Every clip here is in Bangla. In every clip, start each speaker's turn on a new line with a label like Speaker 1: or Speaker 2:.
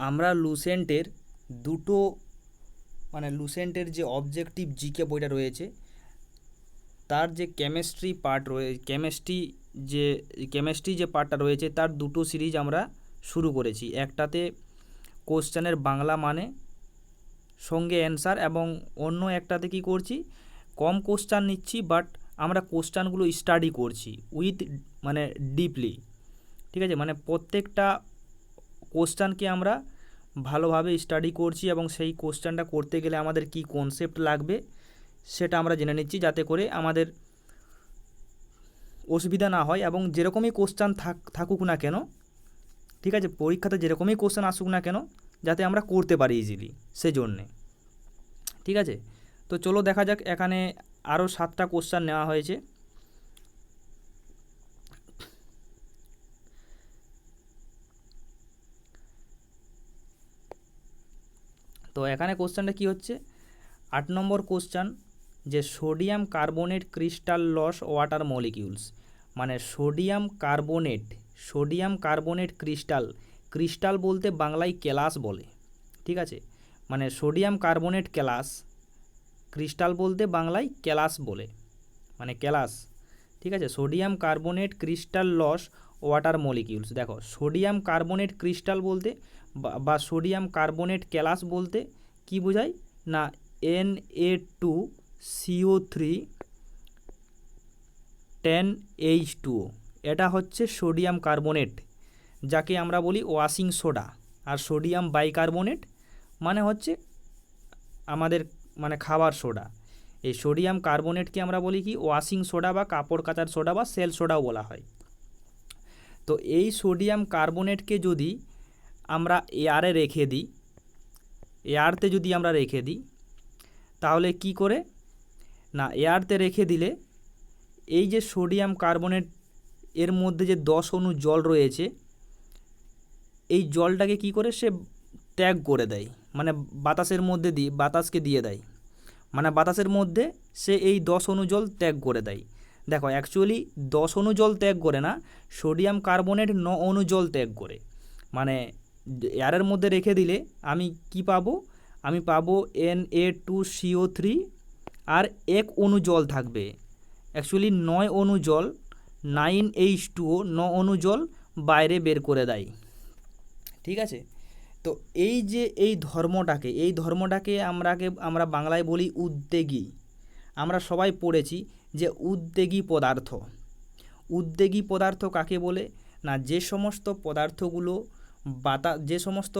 Speaker 1: আমরা লুসেন্টের দুটো লুসেন্টের যে অবজেক্টিভ জিকে বইটা রয়েছে তার যে কেমিস্ট্রি পার্ট রয়েছে কেমিস্ট্রি যে পার্টটা রয়েছে তার দুটো সিরিজ আমরা শুরু করেছি। একটাতে কোশ্চেনের বাংলা মানে সঙ্গে অ্যান্সার, এবং অন্য একটাতে কি করছি, কম কোশ্চেন নিচ্ছি বাট আমরা কোশ্চেনগুলো স্টাডি করছি উইথ ডিপলি। ঠিক আছে, প্রত্যেকটা কোশ্চেনকে আমরা ভালোভাবে স্টাডি করছি এবং সেই কোশ্চেনটা করতে গেলে আমাদের কি কনসেপ্ট লাগবে সেটা আমরা জেনে নিচ্ছি, যাতে করে আমাদের অসুবিধা না হয়। এবং যেরকমই কোশ্চেন থাকুক না কেন, ঠিক আছে, পরীক্ষাতে যেরকমই কোশ্চেন আসুক না কেন, যাতে আমরা করতে পারি ইজিলি, সেজন্যে। ঠিক আছে, তো চলো দেখা যাক। এখানে আরও 7টা কোশ্চেন নেওয়া হয়েছে। তো এখানে কোশ্চেনটা কি হচ্ছে, 8 নম্বর কোশ্চেন, যে sodium carbonate crystal loss water molecules, sodium carbonate crystal বলতে বাংলায় কেলাস বলে। ঠিক আছে, সোডিয়াম কার্বনেট ক্রিস্টাল বলতে বাংলায় কেলাস বলে, কেলাস। ঠিক আছে, sodium carbonate crystal loss water molecules. দেখো, সোডিয়াম কার্বনেট ক্রিস্টাল বলতে বা সোডিয়াম কার্বনেট কেলাস বলতে কি বোঝায় না, Na2CO3 10H2O, এটা হচ্ছে সোডিয়াম কার্বনেট, যাকে আমরা বলি ওয়াশিং সোডা। আর সোডিয়াম বাইকার্বনেট হচ্ছে আমাদের খাবার সোডা। এই সোডিয়াম কার্বনেটকে আমরা বলি কি ওয়াশিং সোডা বা কাপড় কাচার সোডা বা সেল সোডাও বলা হয়। তো এই সোডিয়াম কার্বনেটকে যদি আমরা এয়ারে রেখে দিই, এয়ারতে যদি আমরা রেখে দিই, তাহলে কি করে না, এয়ারতে রেখে দিলে এই যে সোডিয়াম কার্বনেট এর মধ্যে যে 10 অণু জল রয়েছে, এই জলটাকে কি করে সে ত্যাগ করে দেয়, বাতাসের মধ্যে বাতাসকে দিয়ে দেয়, বাতাসের মধ্যে সে এই 10 অণু জল ত্যাগ করে দেয়। দেখো, অ্যাকচুয়ালি 10 অণু জল ত্যাগ করে না, সোডিয়াম কার্বনেট 9 অণু জল ত্যাগ করে। এয়ারের মধ্যে রেখে দিলে আমি কি পাবো, আমি পাবো Na2CO3 আর 1 অণু জল থাকবে। অ্যাকচুয়ালি 9 অণু জল, 9H2O, 9 অণু জল বাইরে বের করে দেয়। ঠিক আছে, তো এই যে এই ধর্মটাকে আমরা বাংলায় বলি উদ্বেগী। আমরা সবাই পড়েছি যে উদ্বেগী পদার্থ কাকে বলে না, যে সমস্ত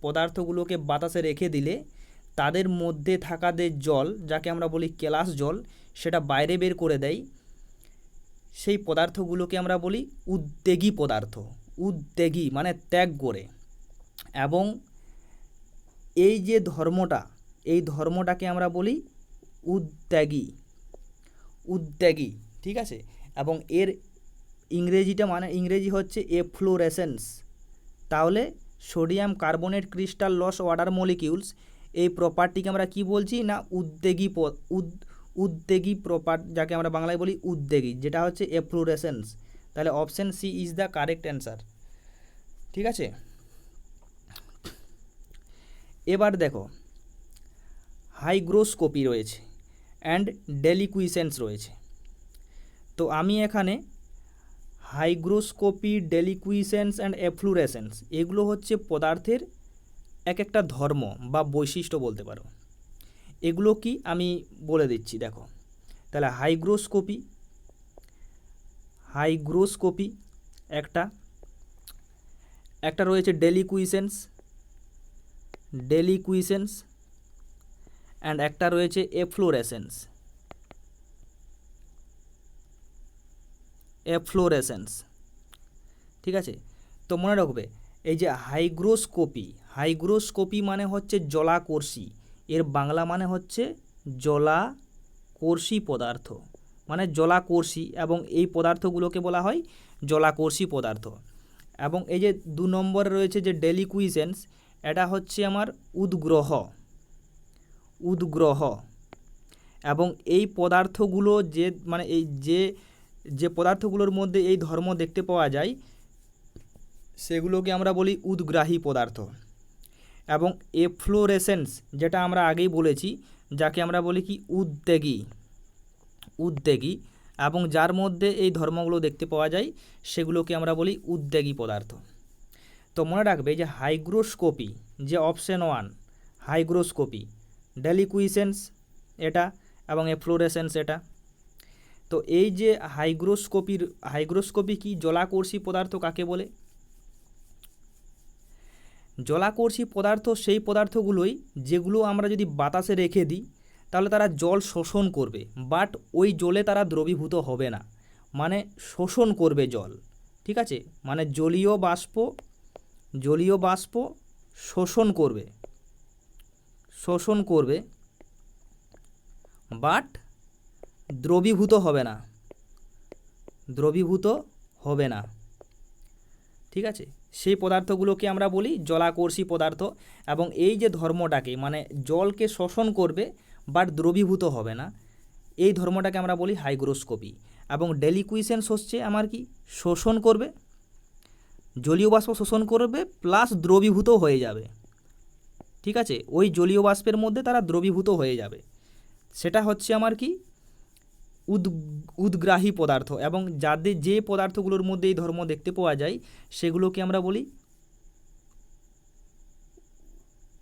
Speaker 1: পদার্থগুলোকে বাতাসে রেখে দিলে তাদের মধ্যে থাকা যে জল, যাকে আমরা বলি কেলাস জল, সেটা বাইরে বের করে দেয়, সেই পদার্থগুলোকে আমরা বলি উদ্বেগী পদার্থ। উদ্বেগী ত্যাগ করে। এবং এই যে ধর্মটাকে আমরা বলি উদ্বেগী। ঠিক আছে, এবং এর ইংরেজি হচ্ছে এফ্লোরেসেন্স। তাহলে sodium carbonate crystal loss water molecules, এই প্রপার্টিকে আমরা কি বলছি না, উদ্বেগী যাকে আমরা বাংলায় বলি উদ্বেগী, যেটা হচ্ছে এফ্লোরেসেন্স। তাহলে option C is the correct answer. ঠিক আছে, এবার দেখো, হাইগ্রোস্কোপি রয়েছে অ্যান্ড ডেলিকুইসেন্স রয়েছে। তো আমি এখানে হাইগ্রোস্কোপি, ডেলিকুইসেন্স অ্যান্ড এফ্লুরেসেন্স, এগুলো হচ্ছে পদার্থের এক একটা ধর্ম বা বৈশিষ্ট্য বলতে পারো। এগুলো কি আমি বলে দিচ্ছি, দেখো। তাহলে হাইগ্রোস্কোপি একটা রয়েছে, ডেলিকুইসেন্স অ্যান্ড একটা রয়েছে এফ্লোরেসেন্স। ঠিক আছে, তো মনে রাখবে, এই যে হাইগ্রোস্কোপি হচ্ছে জলাকর্ষী। এর বাংলা হচ্ছে জলাকর্ষী পদার্থ, জলাকর্ষী, এবং এই পদার্থগুলোকে বলা হয় জলাকর্ষী পদার্থ। এবং এই যে 2 নম্বরে রয়েছে যে ডেলিকুইসেন্স, এটা হচ্ছে আমার উদগ্রহ। এবং এই পদার্থগুলো যে পদার্থগুলোর মধ্যে এই ধর্ম দেখতে পাওয়া যায়, সেগুলোকে আমরা বলি উদগ্রাহী পদার্থ। এবং এফ্লোরেসেন্স যেটা আমরা আগেই বলেছি, যাকে আমরা বলি কি উদ্বেগী এবং যার মধ্যে এই ধর্মগুলো দেখতে পাওয়া যায় সেগুলোকে আমরা বলি উদ্বেগী পদার্থ। তো মনে রাখবে যে হাইগ্রোস্কোপি, যে অপশন 1 হাইগ্রোস্কোপি, ডেলিকুইসেন্স এটা এবং এফ্লোরেসেন্স এটা। তো এই যে হাইগ্রোস্কোপি কি, জলাকর্ষী পদার্থ কাকে বলে? জলাকর্ষী পদার্থ সেই পদার্থগুলোই যেগুলো আমরা যদি বাতাসে রেখে দিই তাহলে তারা জল শোষণ করবে, বাট ওই জলে তারা দ্রবীভূত হবে না, মানে শোষণ করবে জল। ঠিক আছে, মানে জলীয় বাষ্প শোষণ করবে বাট দ্রবীভূত হবে না। ঠিক আছে, সেই পদার্থগুলোকে আমরা বলি জলাকর্ষী পদার্থ। এবং এই যে ধর্মটাকে, মানে জলকে শোষণ করবে বাট দ্রবীভূত হবে না, এই ধর্মটাকে আমরা বলি হাইগ্রোস্কোপি। এবং ডেলিকুইসেন্স হচ্ছে আমার কি, শোষণ করবে, জলীয় বাষ্প শোষণ করবে প্লাস দ্রবীভূত হয়ে যাবে। ঠিক আছে, ওই জলীয় বাষ্পের মধ্যে তারা দ্রবীভূত হয়ে যাবে, সেটা হচ্ছে আমার কি, উদ্গ্রাহী পদার্থ। এবং যে পদার্থগুলোর মধ্যে এই ধর্ম দেখতে পাওয়া যায় সেগুলোকে আমরা বলি,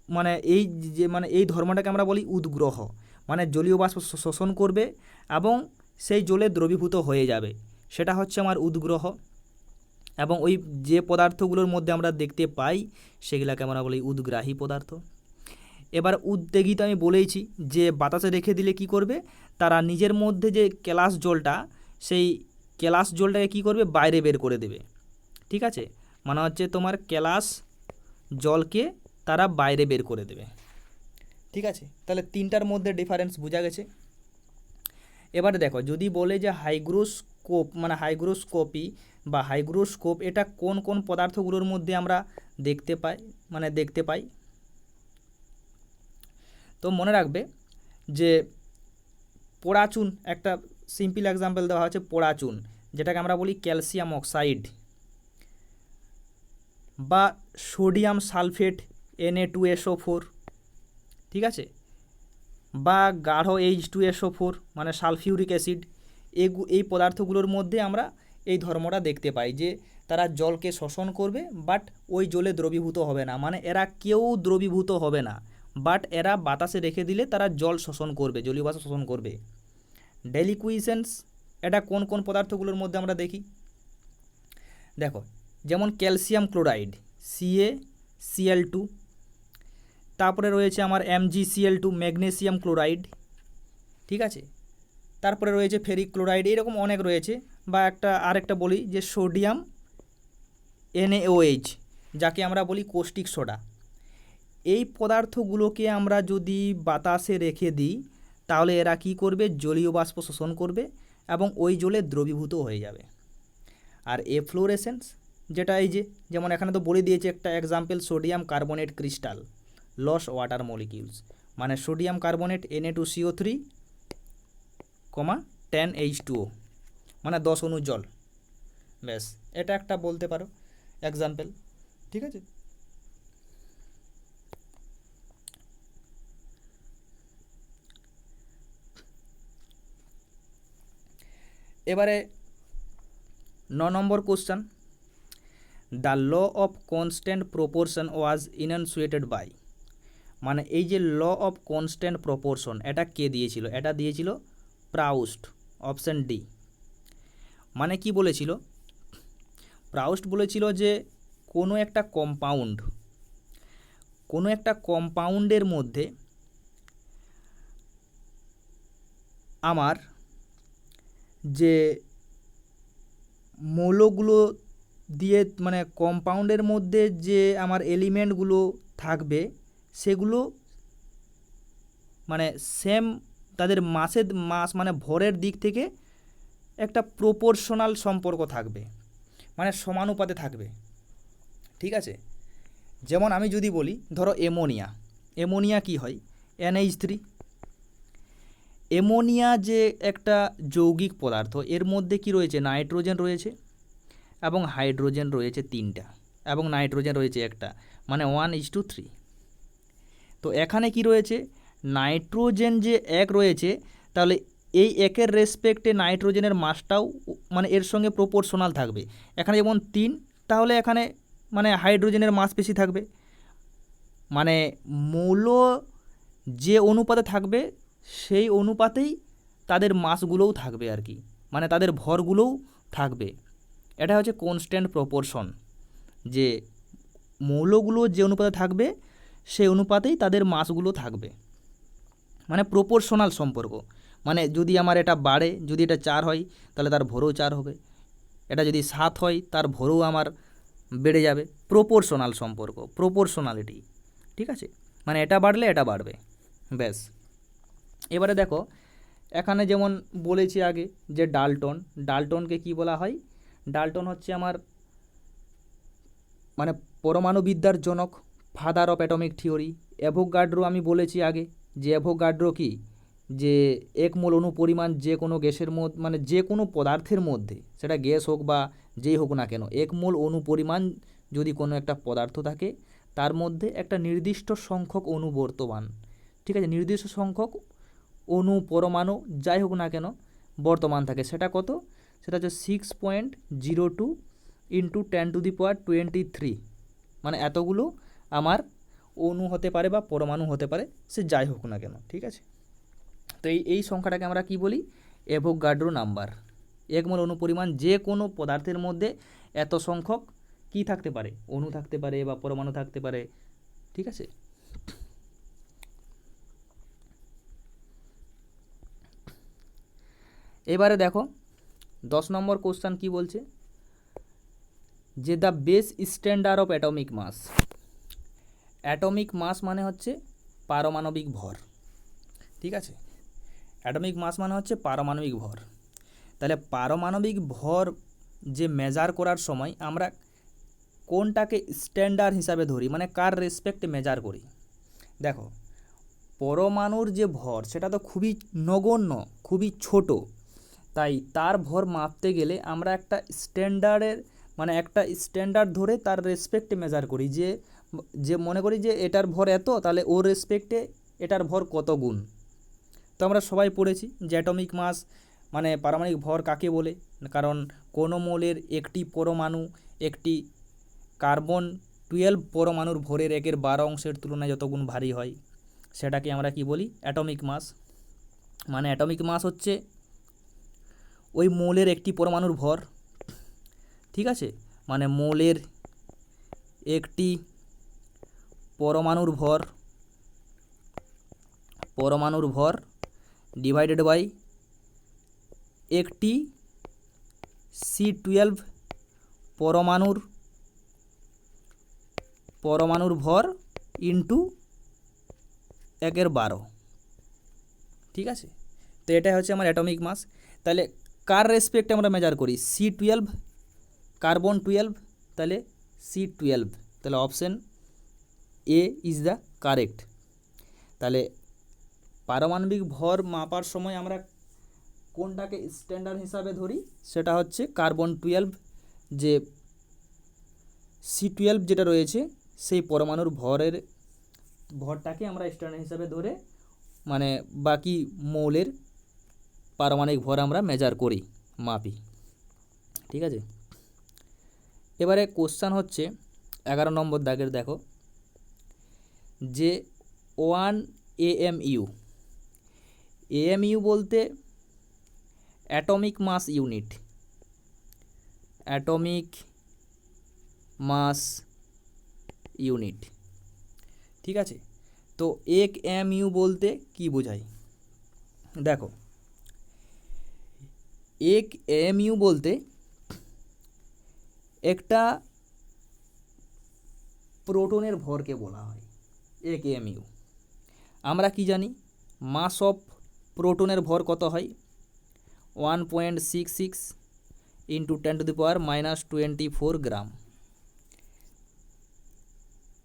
Speaker 1: মানে এই ধর্মটাকে আমরা বলি উদ্গ্রহ, মানে জলীয় বাষ্প শোষণ করবে এবং সেই জলে দ্রবীভূত হয়ে যাবে, সেটা হচ্ছে আমার উদ্গ্রহ। এবং ওই যে পদার্থগুলোর মধ্যে আমরা দেখতে পাই সেগুলোকে আমরা বলি উদ্গ্রাহী পদার্থ। এবার উদ্বেগী তো আমি বলেইছি যে বাতাসে রেখে দিলে কি করবে, তারা নিজের মধ্যে যে কেলাস জলটা, সেই কেলাস জলটাকে কি করবে, বাইরে বের করে দেবে। ঠিক আছে, মানে হচ্ছে তোমার কেলাস জলকে তারা বাইরে বের করে দেবে। ঠিক আছে, তাহলে তিনটার মধ্যে ডিফারেন্স বোঝা গেছে। এবারে দেখো, যদি বলে যে হাইগ্রোস্কোপ এটা কোন কোন পদার্থগুলোর মধ্যে আমরা দেখতে পাই, তো মনে রাখবে যে পোড়াচুন, একটা সিম্পল এক্সাম্পল দেওয়া হচ্ছে পোড়াচুন, যেটাকে আমরা বলি ক্যালসিয়াম অক্সাইড, বা সোডিয়াম সালফেট Na2SO4, ঠিক আছে, বা গাঢ় H2SO4 মানে সালফিউরিক অ্যাসিড। এই পদার্থগুলোর মধ্যে আমরা এই ধর্মটা দেখতে পাই যে তারা জলকে শোষণ করবে বাট ওই জলে দ্রবীভূত হবে না, মানে এরা কেউ দ্রবীভূত হবে না, বাট এরা বাতাসে রেখে দিলে তারা জল শোষণ করবে, জলীয় বাষ্প শোষণ করবে। ডেলিকুইসেন্স এটা কোন কোন পদার্থগুলোর মধ্যে আমরা দেখি, দেখো, যেমন ক্যালসিয়াম ক্লোরাইড CaCl2, তারপরে রয়েছে আমার MgCl2 ম্যাগনেসিয়াম ক্লোরাইড, ঠিক আছে, তারপরে রয়েছে ফেরিক ক্লোরাইড, এরকম অনেক রয়েছে। বা আরেকটা বলি যে সোডিয়াম NaOH, যাকে আমরা বলি কৌষ্টিক সোডা। এই পদার্থগুলোকে আমরা যদি বাতাসে রেখে দিই তাহলে এরা কি করবে, জলীয় বাষ্প শোষণ করবে এবং ওই জলে দ্রবীভূত হয়ে যাবে। আর এফ্লোরেসেন্স যেটা এই যেমন এখানে তো বলে দিয়েছে একটা example, sodium carbonate crystal loss water molecules, মানে সোডিয়াম কার্বনেট Na2CO3, 10H2O, মানে 10 অণু জল, ব্যাস, এটা একটা বলতে পারো এক্সাম্পল। ঠিক আছে, এবারে 9 নম্বর question, the law of constant proportion was enunciated by, মানে এই যে ল অফ কনস্ট্যান্ট প্রপোর্শন এটা কে দিয়েছিল, এটা দিয়েছিল প্রাউস্ট, অপশন ডি। মানে কি বলেছিল, প্রাউস্ট বলেছিল যে কোনো একটা কম্পাউন্ডের মধ্যে আমার যে মৌলগুলো দিয়ে, মানে কম্পাউন্ডের মধ্যে যে আমার এলিমেন্টগুলো থাকবে সেগুলো মানে সেম, তাদের মাস মানে ভরের দিক থেকে একটা প্রপোর্শনাল সম্পর্ক থাকবে, মানে সমানুপাতে থাকবে। ঠিক আছে, যেমন আমি যদি বলি, ধরো অ্যামোনিয়া কি হয়, NH3। অ্যামোনিয়া যে একটা যৌগিক পদার্থ, এর মধ্যে কি রয়েছে, নাইট্রোজেন রয়েছে এবং হাইড্রোজেন রয়েছে 3টা এবং নাইট্রোজেন রয়েছে একটা, মানে 1:3। তো এখানে কি রয়েছে, নাইট্রোজেন যে এক রয়েছে, তাহলে এই একের রেসপেক্টে নাইট্রোজেনের মাসটাও মানে এর সঙ্গে প্রপোর্শনাল থাকবে। এখানে যেমন 3, তাহলে এখানে মানে হাইড্রোজেনের মাস বেশি থাকবে, মানে মৌল যে অনুপাতে থাকবে সেই অনুপাতেই তাদের মাসগুলোও থাকবে আর কি, মানে তাদের ভরগুলোও থাকবে। এটা হচ্ছে কনস্ট্যান্ট প্রপোর্শন, যে মৌলগুলো যে অনুপাতে থাকবে সেই অনুপাতেই তাদের মাসগুলো থাকবে, মানে প্রপোর্শনাল সম্পর্ক। মানে যদি আমার এটা বাড়ে, যদি এটা 4 হয় তাহলে তার ভরও 4 হবে, এটা যদি 7 হয় তার ভরও আমার বেড়ে যাবে। প্রপোর্শনাল সম্পর্ক, প্রপোর্শনালিটি, ঠিক আছে, মানে এটা বাড়লে এটা বাড়বে, ব্যাস। এবারে দেখো এখানে যেমন বলেছি আগে যে ডাল্টনকে কি বলা হয়, ডাল্টন হচ্ছে আমার মানে পরমাণুবিদ্যার জনক, father of atomic theory. Avogadro আমি বলেছি আগে যে অ্যাভোগাড্রো কি, যে 1 মোল অণু পরিমাণ যে কোনো গ্যাসের মধ্যে, মানে যে কোনো পদার্থের মধ্যে, সেটা গ্যাস হোক বা যেই হোক না কেন, 1 মোল অণু পরিমাণ যদি কোনো একটা পদার্থ থাকে তার মধ্যে একটা নির্দিষ্ট সংখ্যক অণু বর্তমান, ঠিক আছে, নির্দিষ্ট সংখ্যক অণু পরমাণু যাই হোক না কেন বর্তমান থাকে, সেটা কত, সেটা হচ্ছে 6.02 ইন্টু 10⁻23, মানে এতগুলো আমার অণু হতে পারে বা পরমাণু হতে পারে, সে যাই হোক না কেন, ঠিক আছে। তো এই সংখ্যাটাকে আমরা কি বলি, অ্যাভোগাড্রো নাম্বার। 1 মোল অণু পরিমাণ যে কোনো পদার্থের মধ্যে এত সংখ্যক কি থাকতে পারে, অণু থাকতে পারে বা পরমাণু থাকতে পারে, ঠিক আছে। এবারে দেখো 10 নম্বর কোশ্চেন কি বলছে, যে the base standard of atomic mass. Atomic mass মানে হচ্ছে পারমাণবিক ভর, ঠিক আছে, অ্যাটমিক মাস মানে হচ্ছে পারমাণবিক ভর। তাহলে পারমাণবিক ভর যে মেজার করার সময় আমরা কোনটাকে স্ট্যান্ডার্ড হিসাবে ধরি, মানে কার রেসপেক্টে মেজার করি। দেখো পরমাণুর যে ভর সেটা তো খুবই নগণ্য, খুবই ছোট, তাই তার ভর মাপতে গেলে আমরা একটা স্ট্যান্ডার্ডের মানে একটা স্ট্যান্ডার্ড ধরে তার রেসপেক্টে মেজার করি, যে যে মনে করি যে এটার ভর এত, তাহলে ওর রেসপেক্টে এটার ভর কত গুণ। তো আমরা সবাই পড়েছি যে অ্যাটমিক মাস মানে পারমাণবিক ভর কাকে বলে, কারণ কোনো মোলের একটি পরমাণু একটি কার্বন 12 পরমাণুর ভরের 1/12 অংশের তুলনায় যত গুণ ভারী হয় সেটাকে আমরা কি বলি, অ্যাটমিক মাস। মানে অ্যাটমিক মাস হচ্ছে ওই মৌলের একটি পরমাণুর ভর, ঠিক আছে, মানে মৌলের একটি পরমাণুর ভর ডিভাইডেড বাই একটি C12 পরমাণুর ভর ইন্টু 1/12, ঠিক আছে। তো এটা হচ্ছে আমার অ্যাটমিক মাস। তাহলে কার রেসপেক্টে আমরা মেজার করি, C12 কার্বন 12, তাহলে C12, তাহলে option A is the correct. তাহলে পারমাণবিক ভর মাপার সময় আমরা কোনটাকে স্ট্যান্ডার্ড হিসাবে ধরি, সেটা হচ্ছে কার্বন 12, যে C12 যেটা রয়েছে সেই পরমাণুর ভরটাকে আমরা স্ট্যান্ডার্ড হিসাবে ধরে মানে বাকি মৌলের পারমাণবিক ভর আমরা মেজার করি, মাপি, ঠিক আছে। এবারে কোশ্চেন হচ্ছে 11 নম্বর দাগের, দেখো যে 1 AMU বলতে অ্যাটমিক মাস ইউনিট, ঠিক আছে। তো 1 AMU বলতে কি বোঝায়, দেখো 1 AMU বলতে একটা প্রোটনের ভরকে বলা হয় 1 AMU। আমরা কি জানি, মাস অফ প্রোটনের ভর কত হয়, 1.66 ইন্টু 10⁻⁻24 গ্রাম।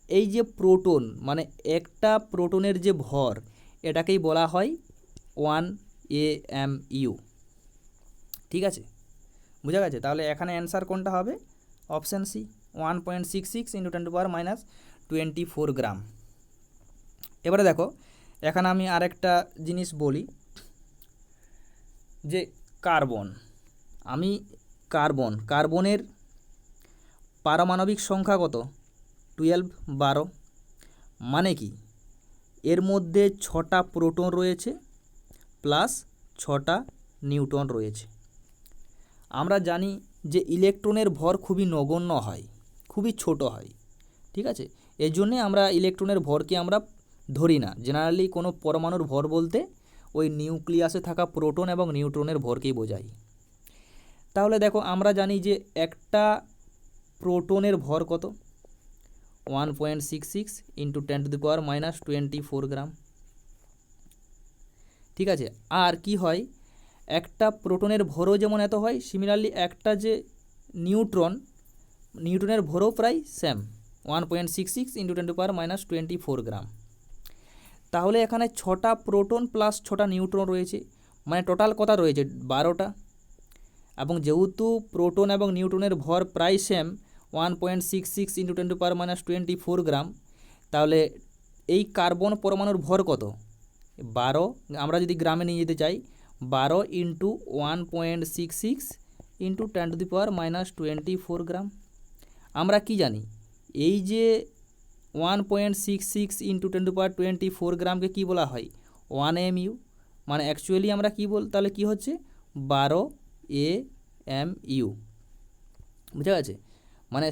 Speaker 1: এই যে প্রোটন মানে একটা প্রোটনের যে ভর, এটাকেই বলা হয় 1 AMU, ঠিক আছে, বোঝা গেছে। তাহলে এখানে অ্যান্সার কোনটা হবে, অপশান সি, 1.66 ইন্টু 10⁻⁻24 গ্রাম। এবারে দেখো এখানে আমি আরেকটা জিনিস বলি যে কার্বন, আমি কার্বনের পারমাণবিক সংখ্যা কত 12 মানে কি এর মধ্যে 6টা প্রোটন রয়েছে প্লাস 6টা নিউট্রন রয়েছে। আমরা জানি যে ইলেকট্রনের ভর খুবই নগণ্য হয়, খুবই ছোট হয়, ঠিক আছে। এই জন্যে আমরা ইলেকট্রনের ভরকে আমরা ধরি না, জেনারেলি কোনো পরমাণুর ভর বলতে ওই নিউক্লিয়াসে থাকা প্রোটন এবং নিউট্রনের ভরকেই বোঝায়। তাহলে দেখো আমরা জানি যে একটা প্রোটনের ভর কত 1.66 ইন্টু 10⁻⁻24 গ্রাম, ঠিক আছে। আর কি হয় একটা প্রোটনের ভরও যেমন এত হয়, সিমিলারলি একটা যে নিউট্রনের ভরও প্রায় সেম 1.66 ইন্টু 10⁻⁻24 গ্রাম। তাহলে এখানে 6টা প্রোটন প্লাস 6টা নিউট্রন রয়েছে, মানে টোটাল কত রয়েছে 12টা। এবং যেহেতু প্রোটন এবং নিউট্রনের ভর প্রায় সেম 1.66 ইন্টু 10⁻⁻24 গ্রাম, তাহলে এই কার্বন পরমাণুর ভর কত 12, আমরা যদি গ্রামে নিয়ে যেতে চাই 12 ইন্টু 1.66 ইন্টু 10⁻⁻24 গ্রাম। আমরা কি জানি এই যে 1.66 ইন্টু 10⁻24 গ্রামকে কী বলা হয় 1 mu, মানে অ্যাকচুয়ালি আমরা কী তাহলে কী হচ্ছে 12 AMU, বুঝা গেছে। মানে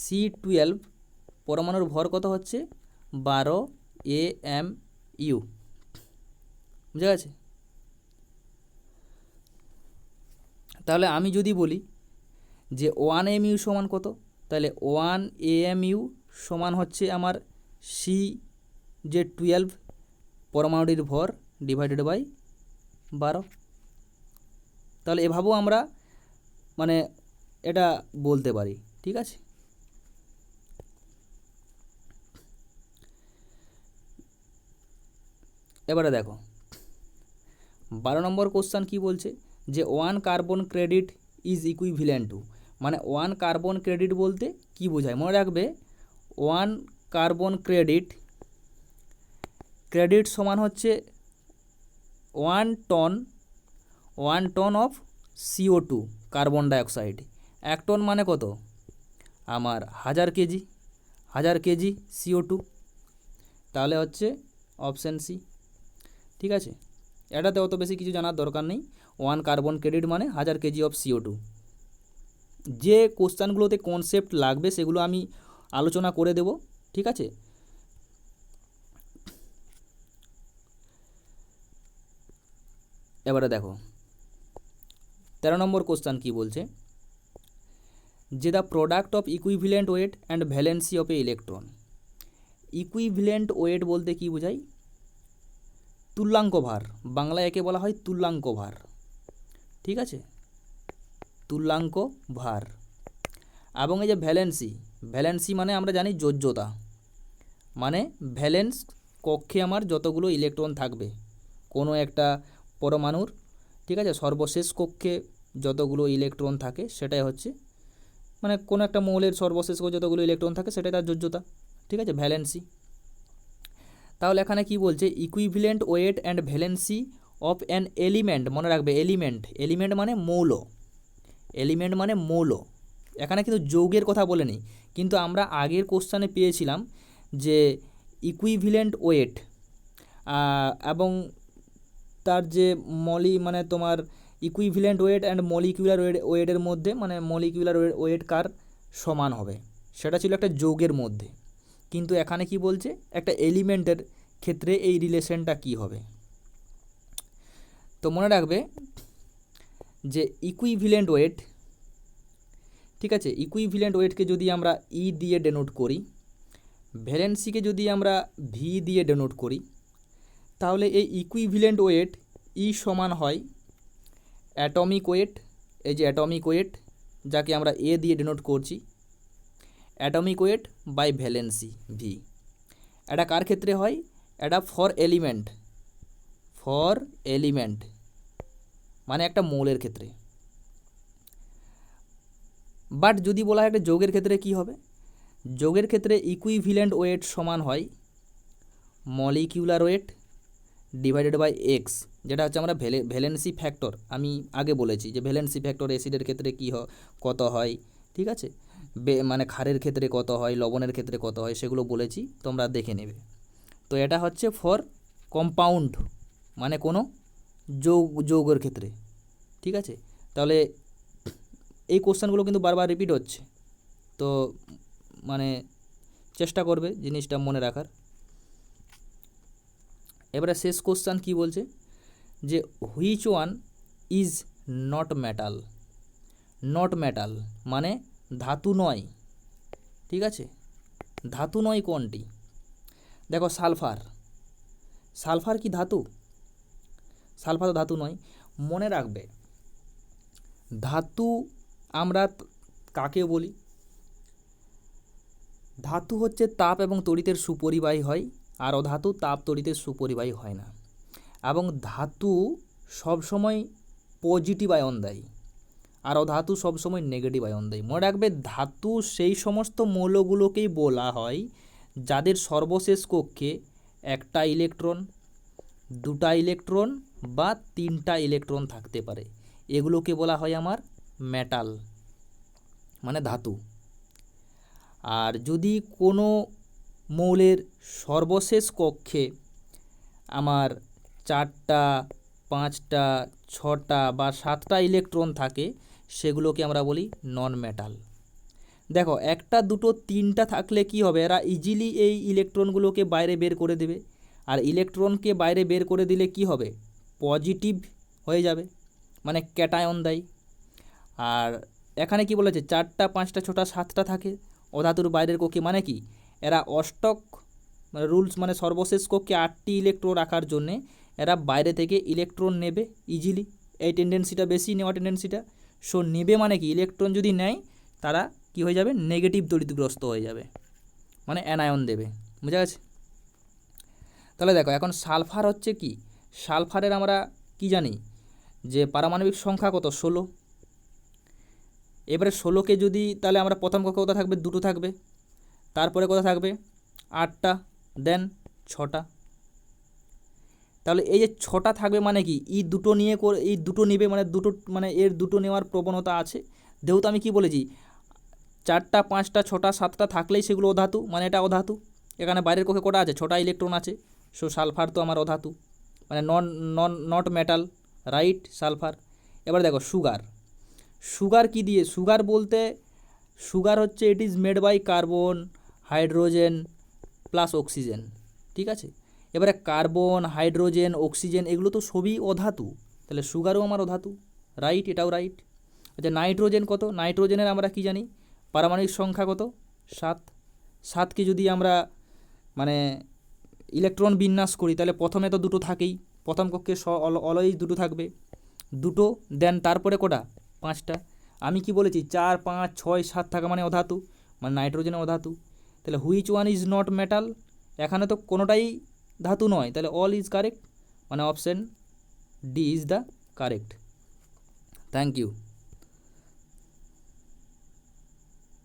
Speaker 1: C12 পরমাণুর ভর কত হচ্ছে 12 AMU, বুঝা গেছে। তাহলে আমি যদি বলি যে 1 AMU সমান কত, তাহলে 1 AMU সমান হচ্ছে আমার C12 পরমাণুটির ভর ডিভাইডেড বাই 12। তাহলে এভাবেও আমরা মানে এটা বলতে পারি, ঠিক আছে। এবারে দেখো 12 নম্বর কোশ্চেন কি বলছে যে 1 carbon credit is equivalent to, মানে 1 কার্বন ক্রেডিট বলতে কি বোঝায়, মনে রাখবে 1 কার্বন ক্রেডিট সমান হচ্ছে 1 ton of CO2 carbon dioxide. 1 ton মানে কত আমার 1000 কেজি CO2, তাহলে হচ্ছে অপশান সি, ঠিক আছে। এটাতে অত বেশি কিছু জানার দরকার নেই, 1 কার্বন ক্রেডিট মানে 1000 কেজি অফ CO2। যে কোশ্চেনগুলোতে কনসেপ্ট লাগবে সেগুলো আমি আলোচনা করে দেব, ঠিক আছে। এবারে দেখো 13 নম্বর কোশ্চেন কি বলছে যে the product of equivalent wait and valency of A electron. Equivalent wait বলতে কি বোঝায় তুল্যাঙ্ক ভার, বাংলায় একে বলা হয় তুল্যাঙ্ক ভার, ঠিক আছে, তুল্যাঙ্ক ভার। এবং এই যে ভ্যালেন্সি মানে আমরা জানি যোজ্যতা, মানে ভ্যালেন্স কক্ষে আমার যতগুলো ইলেকট্রন থাকবে কোনো একটা পরমাণুর, ঠিক আছে, সর্বশেষ কক্ষে যতগুলো ইলেকট্রন থাকে সেটাই হচ্ছে, মানে কোনো একটা মৌলের সর্বশেষ কক্ষে যতগুলো ইলেকট্রন থাকে সেটাই তার যোজ্যতা, ঠিক আছে, ভ্যালেন্সি। তাহলে এখানে কি বলছে equivalent wait and valency of an element, মনে রাখবে এলিমেন্ট মানে মৌল, এখানে কিন্তু যৌগের কথা বলেনি, কিন্তু আমরা আগের কোশ্চেনে পেয়েছিলাম যে ইকুইভ্যালেন্ট ওয়েট এবং তার যে মানে তোমার ইকুইভ্যালেন্ট ওয়েট অ্যান্ড মলিকিউলার ওয়েটের মধ্যে, মানে মলিকিউলার ওয়েট কার সমান হবে সেটা ছিল একটা যৌগের মধ্যে, কিন্তু এখানে কি বলছে একটা এলিমেন্টের ক্ষেত্রে এই রিলেশনটা কি হবে। তো মনে রাখবে যে ইকুইভ্যালেন্ট ওয়েট, ঠিক আছে, ইকুইভ্যালেন্ট ওয়েটকে যদি আমরা ই দিয়ে ডেনোট করি, ভ্যালেন্সিকে যদি আমরা ভি দিয়ে ডেনোট করি, তাহলে এই ইকুইভ্যালেন্ট ওয়েট ই সমান হয় অ্যাটমিক ওয়েট, এই যে অ্যাটমিক ওয়েট যাকে আমরা এ দিয়ে ডেনোট করছি, atomic weight by valency V. এটা কার ক্ষেত্রে হয়, এটা ফর এলিমেন্ট মানে একটা মৌলের ক্ষেত্রে। বাট যদি বলা হয় একটা যৌগের ক্ষেত্রে কি হবে, যোগের ক্ষেত্রে ইকুইভ্যালেন্ট ওয়েট সমান হয় molecular weight divided by X, যেটা হচ্ছে আমরা ভ্যালেন্সি ফ্যাক্টর। আমি আগে বলেছি যে ভ্যালেন্সি ফ্যাক্টর অ্যাসিডের ক্ষেত্রে কী কত হয়, ঠিক আছে, মানে ক্ষারের ক্ষেত্রে কত হয়, লবণের ক্ষেত্রে কত হয়, সেগুলো বলেছি, তোমরা দেখে নেবে। তো এটা হচ্ছে ফর কম্পাউন্ড, মানে কোনো যৌগের ক্ষেত্রে, ঠিক আছে। তাহলে এই কোশ্চেনগুলো কিন্তু বারবার রিপিট হচ্ছে, তো মানে চেষ্টা করবে জিনিসটা মনে রাখার। এবারে শেষ কোশ্চেন কি বলছে যে which one is not metal. Not metal মানে ধাতু নয়, ঠিক আছে, ধাতু নয় কোনটি? দেখো সালফার, সালফার কি ধাতু? সালফার তো ধাতু নয়। মনে রাখবে ধাতু আমরা কাকে বলি? ধাতু হচ্ছে তাপ এবং তড়িতের সুপরিবাহী হয়, আর অধাতু তাপ তড়িতের সুপরিবাহী হয় না। এবং ধাতু সবসময় পজিটিভ আয়ন দেয়, আর অধাতু সবসময় নেগেটিভ আয়ন দেয়। মনে রাখবে ধাতু সেই সমস্ত মৌলগুলোকেই বলা হয় যাদের সর্বশেষ কক্ষে একটা ইলেকট্রন, দুটা ইলেকট্রন বা তিনটা ইলেকট্রন থাকতে পারে, এগুলোকে বলা হয় আমার মেটাল, মানে ধাতু। আর যদি কোনো মৌলের সর্বশেষ কক্ষে আমার 4টা, 5টা, 6টা বা 7টা ইলেকট্রন থাকে, সেগুলোকে আমরা বলি নন মেটাল। দেখো একটা, দুটো, তিনটা থাকলে কি হবে, এরা ইজিলি এই ইলেকট্রনগুলোকে বাইরে বের করে দেবে, আর ইলেকট্রনকে বাইরে বের করে দিলে কি হবে, পজিটিভ হয়ে যাবে, মানে ক্যাটায়ন দেয়। আর এখানে কি বলেছে, 4টা, 5টা, 6টা, 7টা থাকে অধাতুর বাইরের কক্ষে, মানে কি এরা অষ্টক মানে রুলস, মানে সর্বশেষ কক্ষে 8টি ইলেকট্রন রাখার জন্যে এরা বাইরে থেকে ইলেকট্রন নেবে ইজিলি, এই টেন্ডেন্সিটা বেশি নেওয়া টেন্ডেন্সিটা। সো নেবে মানে কি, ইলেকট্রন যদি নেয় তারা কি হয়ে যাবে, নেগেটিভ তড়িৎগ্রস্ত হয়ে যাবে, মানে অ্যানায়ন দেবে। বুঝা গেছে? তাহলে দেখো এখন সালফার হচ্ছে কি, সালফারের আমরা কি জানি যে পারমাণবিক সংখ্যা কত, 16। এবারে 16কে যদি তাহলে আমরা প্রথম কক্ষে কত থাকবে, 2টো থাকবে, তারপরে কত থাকবে 8টা, দেন 6টা। তাহলে এই যে 6টা থাকবে মানে কি, এই দুটো নিয়ে এই দুটো নেবে, মানে দুটো, মানে এর দুটো নেওয়ার প্রবণতা আছে। যেহেতু আমি কি বলেছি 4টা, 5টা, 6টা, 7টা থাকলেই সেগুলো অধাতু, মানে এটা অধাতু। এখানে বাইরের কক্ষে কটা আছে, 6টা ইলেকট্রন আছে। সো সালফার তো আমার অধাতু, মানে নট মেটাল, রাইট, সালফার। এবার দেখো সুগার, সুগার কি দিয়ে, সুগার বলতে সুগার হচ্ছে it is made by carbon, hydrogen plus oxygen, ঠিক আছে। এবারে কার্বন, হাইড্রোজেন, অক্সিজেন এগুলো তো সবই অধাতু, তাহলে সুগারও আমার অধাতু, রাইট, এটাও রাইট। আচ্ছা নাইট্রোজেন কত, নাইট্রোজেনের আমরা কি জানি, পারমাণবিক সংখ্যা কত, 7। 7কে যদি আমরা মানে ইলেকট্রন বিন্যাস করি তাহলে প্রথমে তো দুটো থাকেই, প্রথম কক্ষে অলওয়েজ দুটো থাকবে, দুটো, দেন তারপরে কটা, 5টা। আমি কি বলেছি 4, 5, 6, 7 থাকা মানে অধাতু, মানে নাইট্রোজেন অধাতু। তাহলে which one is not metal, এখানে তো কোনোটাই ধাতু নয়, তাহলে অল ইজ কারেক্ট, মানে option D is the correct. Thank you.